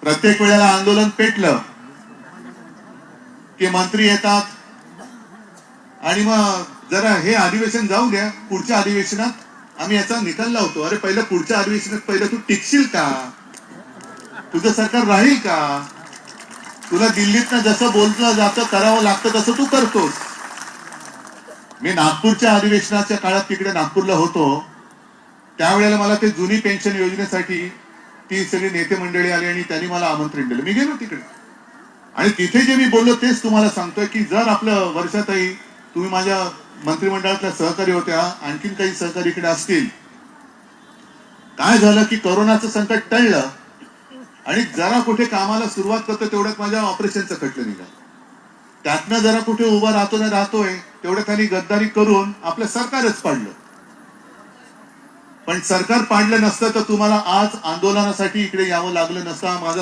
प्रत्येक वेळेला आंदोलन पेटलं की मंत्री येतात आणि मग जरा हे अधिवेशन जाऊ द्या, पुढच्या अधिवेशनात आम्ही याचा निकाल लावतो. अरे पहिलं पुढच्या अधिवेशनात पहिलं तू टिकशील का? तुझं सरकार राहील का? तुला दिल्लीतनं जसं बोललं जातं करावं लागतं तसं तू करतोस. मी नागपूरच्या अधिवेशनाच्या काळात तिकडे नागपूरला होतो, त्यावेळेला मला ते जुनी पेन्शन योजनेसाठी ती सगळी नेते मंडळी आली आणि त्यांनी मला आमंत्रण दिलं. मी गेलो तिकडे आणि तिथे जे मी बोललो तेच तुम्हाला सांगतोय की जर आपलं वर्षाताई, तुम्ही माझ्या मंत्रिमंडळातल्या सहकारी होत्या, आणखीन काही सहकारी इकडे असतील, काय झालं की कोरोनाचं संकट टळलं आणि जरा कुठे कामाला सुरुवात करतो तेवढ्यात माझ्या ऑपरेशनचं खटलं निघालं. त्यातनं जरा कुठे उभा राहतोय तेवढ्यात त्यांनी गद्दारी करून आपलं सरकारच पाडलं. पण सरकार पाडलं नसतं तर तुम्हाला आज आंदोलनासाठी इकडे यावं लागलं नसतं. माझा